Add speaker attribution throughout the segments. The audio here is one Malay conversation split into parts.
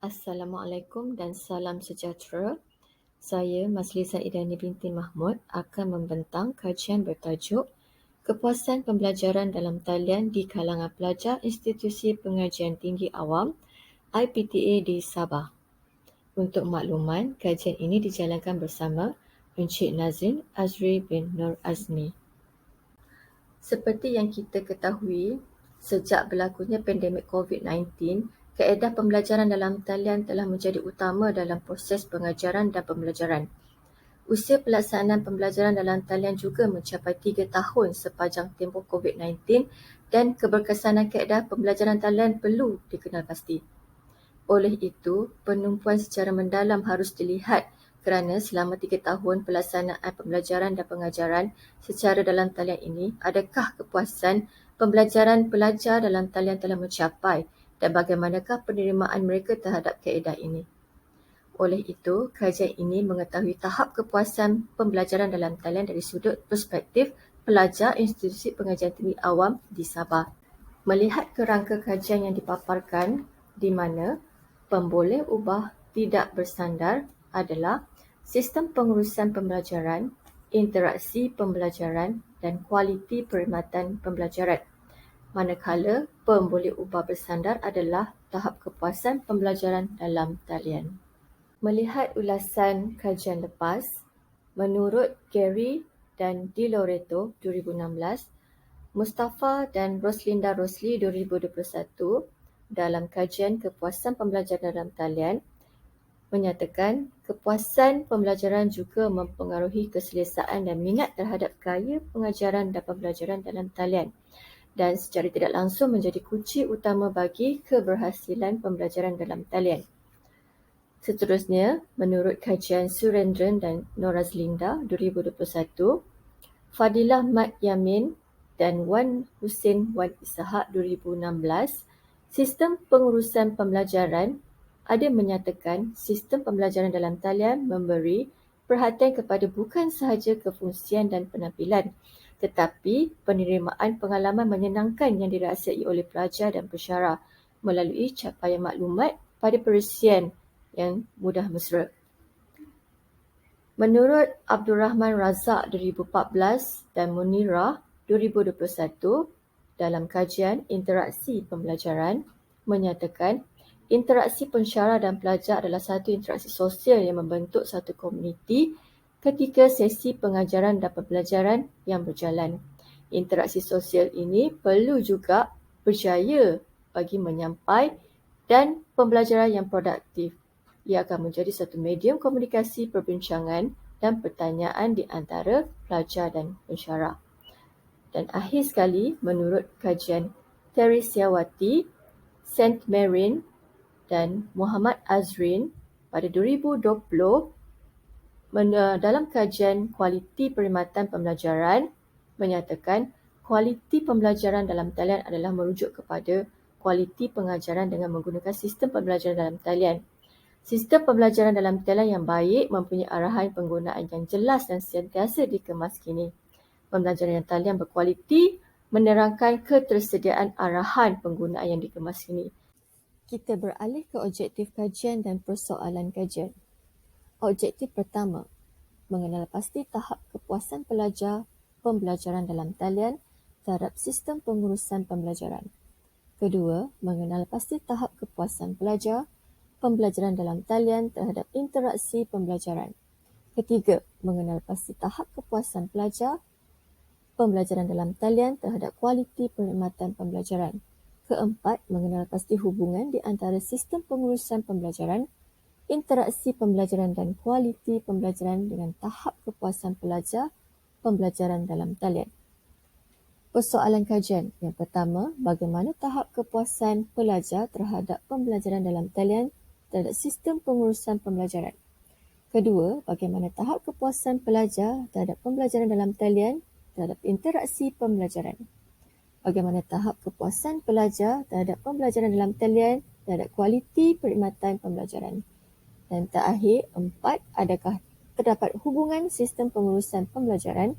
Speaker 1: Assalamualaikum dan salam sejahtera. Saya Masli Saidani binti Mahmud akan membentang kajian bertajuk Kepuasan Pembelajaran dalam Talian di kalangan pelajar Institusi Pengajian Tinggi Awam IPTA di Sabah. Untuk makluman, kajian ini dijalankan bersama Encik Nazrin Azri bin Nur Azmi. Seperti yang kita ketahui, sejak berlakunya pandemik COVID-19, kaedah pembelajaran dalam talian telah menjadi utama dalam proses pengajaran dan pembelajaran. Usia pelaksanaan pembelajaran dalam talian juga mencapai 3 tahun sepanjang tempoh COVID-19 dan keberkesanan kaedah pembelajaran talian perlu dikenal pasti. Oleh itu, penumpuan secara mendalam harus dilihat kerana selama 3 tahun pelaksanaan pembelajaran dan pengajaran secara dalam talian ini, adakah kepuasan pembelajaran pelajar dalam talian telah mencapai dan bagaimanakah penerimaan mereka terhadap kaedah ini. Oleh itu, kajian ini mengetahui tahap kepuasan pembelajaran dalam talian dari sudut perspektif pelajar Institusi Pengajian Tinggi Awam di Sabah. Melihat kerangka kajian yang dipaparkan di mana pemboleh ubah tidak bersandar adalah sistem pengurusan pembelajaran, interaksi pembelajaran dan kualiti perkhidmatan pembelajaran. Manakala pemboleh ubah bersandar adalah tahap kepuasan pembelajaran dalam talian. Melihat ulasan kajian lepas, menurut Gary dan Di Loreto 2016, Mustafa dan Roslinda Rosli 2021 dalam kajian kepuasan pembelajaran dalam talian menyatakan kepuasan pembelajaran juga mempengaruhi keselesaan dan minat terhadap gaya pengajaran dan pembelajaran dalam talian dan secara tidak langsung menjadi kunci utama bagi keberhasilan pembelajaran dalam talian. Seterusnya, menurut kajian Surendran dan Norazlinda 2021, Fadilah Mat Yamin dan Wan Hussein Wan Ishak 2016, sistem pengurusan pembelajaran ada menyatakan sistem pembelajaran dalam talian memberi perhatian kepada bukan sahaja kefungsian dan penampilan, tetapi penerimaan pengalaman menyenangkan yang dirasai oleh pelajar dan pensyarah melalui capaian maklumat pada perisian yang mudah mesra. Menurut Abdul Rahman Razak 2014 dan Munirah 2021 dalam kajian interaksi pembelajaran menyatakan interaksi pensyarah dan pelajar adalah satu interaksi sosial yang membentuk satu komuniti ketika sesi pengajaran dan pembelajaran yang berjalan. Interaksi sosial ini perlu juga berjaya bagi menyampai dan pembelajaran yang produktif. Ia akan menjadi satu medium komunikasi perbincangan dan pertanyaan di antara pelajar dan pensyarah. Dan akhir sekali, menurut kajian Teresiawati, Saint Marin dan Muhammad Azrin pada 2020, dalam kajian kualiti perkhidmatan pembelajaran menyatakan kualiti pembelajaran dalam talian adalah merujuk kepada kualiti pengajaran dengan menggunakan sistem pembelajaran dalam talian. Sistem pembelajaran dalam talian yang baik mempunyai arahan penggunaan yang jelas dan sentiasa dikemaskini. Pembelajaran yang talian berkualiti menerangkan ketersediaan arahan penggunaan yang dikemaskini. Kita beralih ke objektif kajian dan persoalan kajian. Objektif pertama, mengenal pasti tahap kepuasan pelajar pembelajaran dalam talian terhadap sistem pengurusan pembelajaran. Kedua, mengenal pasti tahap kepuasan pelajar pembelajaran dalam talian terhadap interaksi pembelajaran. Ketiga, mengenal pasti tahap kepuasan pelajar pembelajaran dalam talian terhadap kualiti perkhidmatan pembelajaran. Keempat, mengenal pasti hubungan di antara sistem pengurusan pembelajaran, interaksi pembelajaran dan kualiti pembelajaran dengan tahap kepuasan pelajar pembelajaran dalam talian. Persoalan kajian. Yang pertama, bagaimana tahap kepuasan pelajar terhadap pembelajaran dalam talian terhadap sistem pengurusan pembelajaran. Kedua, bagaimana tahap kepuasan pelajar terhadap pembelajaran dalam talian terhadap interaksi pembelajaran. Bagaimana tahap kepuasan pelajar terhadap pembelajaran dalam talian terhadap kualiti perkhidmatan pembelajaran. Dan terakhir, 4, adakah terdapat hubungan sistem pengurusan pembelajaran,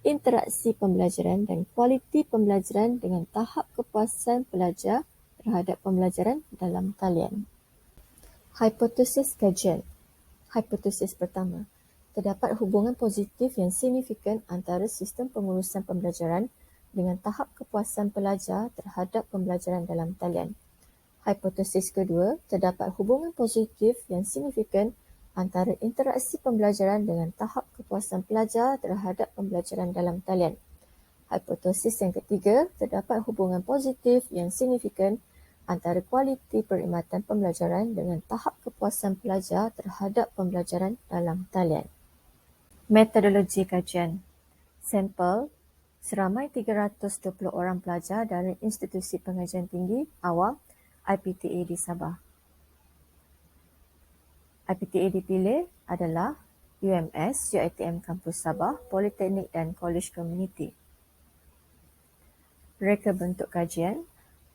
Speaker 1: interaksi pembelajaran dan kualiti pembelajaran dengan tahap kepuasan pelajar terhadap pembelajaran dalam talian. Hipotesis kajian. Hipotesis pertama, terdapat hubungan positif yang signifikan antara sistem pengurusan pembelajaran dengan tahap kepuasan pelajar terhadap pembelajaran dalam talian. Hipotesis kedua, terdapat hubungan positif yang signifikan antara interaksi pembelajaran dengan tahap kepuasan pelajar terhadap pembelajaran dalam talian. Hipotesis yang ketiga, terdapat hubungan positif yang signifikan antara kualiti perkhidmatan pembelajaran dengan tahap kepuasan pelajar terhadap pembelajaran dalam talian. Metodologi kajian. Sampel seramai 320 orang pelajar dari Institusi Pengajian Tinggi Awam IPTA di Sabah. IPTA dipilih adalah UMS, UiTM Kampus Sabah, Politeknik dan Kolej Komuniti. Reka bentuk kajian.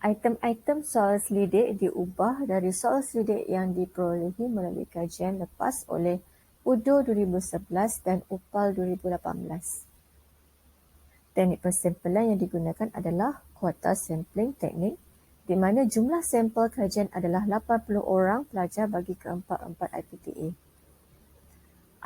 Speaker 1: Item-item soal selidik diubah dari soal selidik yang diperolehi melalui kajian lepas oleh UDO 2011 dan UPAL 2018. Teknik persampelan yang digunakan adalah kuota sampling teknik, di mana jumlah sampel kajian adalah 80 orang pelajar bagi keempat-empat IPTA.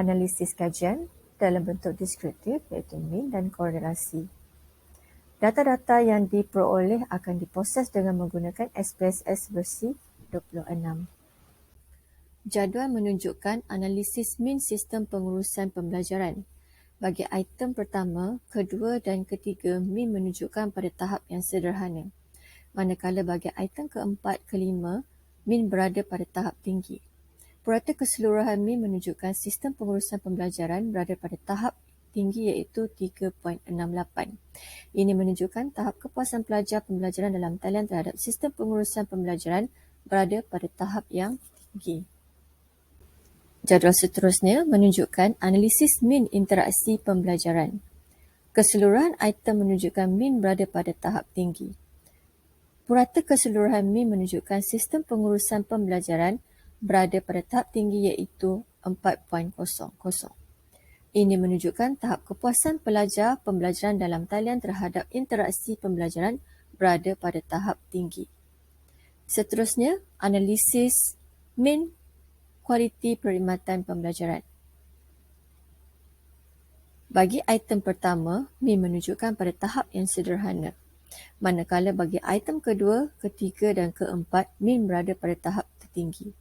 Speaker 1: Analisis kajian dalam bentuk deskriptif iaitu min dan korelasi. Data-data yang diperoleh akan diproses dengan menggunakan SPSS versi 26. Jadual menunjukkan analisis min sistem pengurusan pembelajaran. Bagi item pertama, kedua dan ketiga, min menunjukkan pada tahap yang sederhana. Manakala bagi item keempat, kelima, min berada pada tahap tinggi. Purata keseluruhan min menunjukkan sistem pengurusan pembelajaran berada pada tahap tinggi iaitu 3.68. Ini menunjukkan tahap kepuasan pelajar pembelajaran dalam talian terhadap sistem pengurusan pembelajaran berada pada tahap yang tinggi. Jadual seterusnya menunjukkan analisis min interaksi pembelajaran. Keseluruhan item menunjukkan min berada pada tahap tinggi. Purata keseluruhan min menunjukkan sistem pengurusan pembelajaran berada pada tahap tinggi iaitu 4.00. Ini menunjukkan tahap kepuasan pelajar pembelajaran dalam talian terhadap interaksi pembelajaran berada pada tahap tinggi. Seterusnya, analisis min kualiti perkhidmatan pembelajaran. Bagi item pertama, min menunjukkan pada tahap yang sederhana. Manakala bagi item kedua, ketiga dan keempat, min berada pada tahap tertinggi.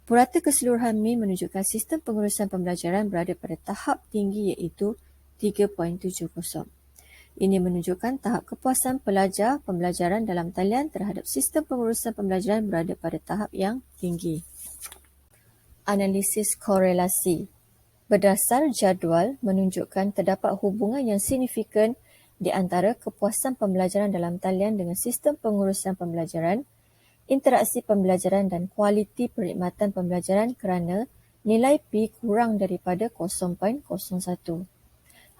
Speaker 1: Purata keseluruhan min menunjukkan sistem pengurusan pembelajaran berada pada tahap tinggi iaitu 3.70. Ini menunjukkan tahap kepuasan pelajar pembelajaran dalam talian terhadap sistem pengurusan pembelajaran berada pada tahap yang tinggi. Analisis korelasi. Berdasar jadual menunjukkan terdapat hubungan yang signifikan di antara kepuasan pembelajaran dalam talian dengan sistem pengurusan pembelajaran, interaksi pembelajaran dan kualiti perkhidmatan pembelajaran kerana nilai P kurang daripada 0.01.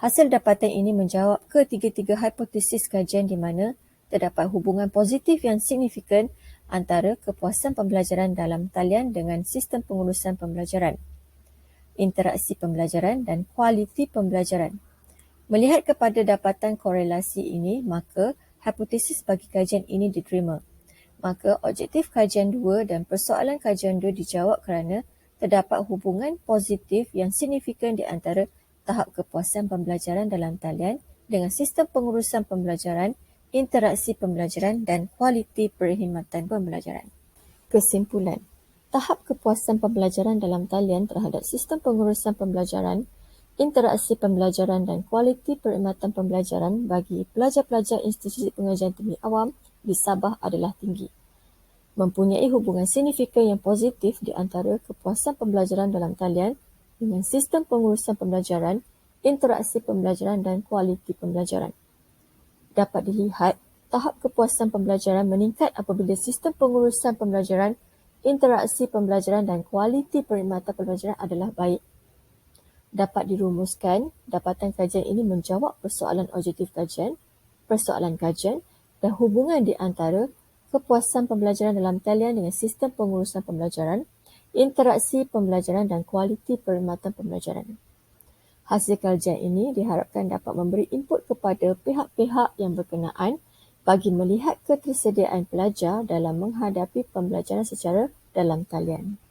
Speaker 1: Hasil dapatan ini menjawab ketiga-tiga hipotesis kajian di mana terdapat hubungan positif yang signifikan antara kepuasan pembelajaran dalam talian dengan sistem pengurusan pembelajaran, interaksi pembelajaran dan kualiti pembelajaran. Melihat kepada dapatan korelasi ini, maka hipotesis bagi kajian ini diterima. Maka objektif kajian 2 dan persoalan kajian 2 dijawab kerana terdapat hubungan positif yang signifikan di antara tahap kepuasan pembelajaran dalam talian dengan sistem pengurusan pembelajaran, interaksi pembelajaran dan kualiti perkhidmatan pembelajaran. Kesimpulan, tahap kepuasan pembelajaran dalam talian terhadap sistem pengurusan pembelajaran, interaksi pembelajaran dan kualiti perkhidmatan pembelajaran bagi pelajar-pelajar Institusi Pengajian Tinggi Awam di Sabah adalah tinggi. Mempunyai hubungan signifikan yang positif di antara kepuasan pembelajaran dalam talian dengan sistem pengurusan pembelajaran, interaksi pembelajaran dan kualiti pembelajaran. Dapat dilihat, tahap kepuasan pembelajaran meningkat apabila sistem pengurusan pembelajaran, interaksi pembelajaran dan kualiti perkhidmatan pembelajaran adalah baik. Dapat dirumuskan, dapatan kajian ini menjawab persoalan objektif kajian, persoalan kajian dan hubungan di antara kepuasan pembelajaran dalam talian dengan sistem pengurusan pembelajaran, interaksi pembelajaran dan kualiti perkhidmatan pembelajaran. Hasil kajian ini diharapkan dapat memberi input kepada pihak-pihak yang berkenaan bagi melihat ketersediaan pelajar dalam menghadapi pembelajaran secara dalam talian.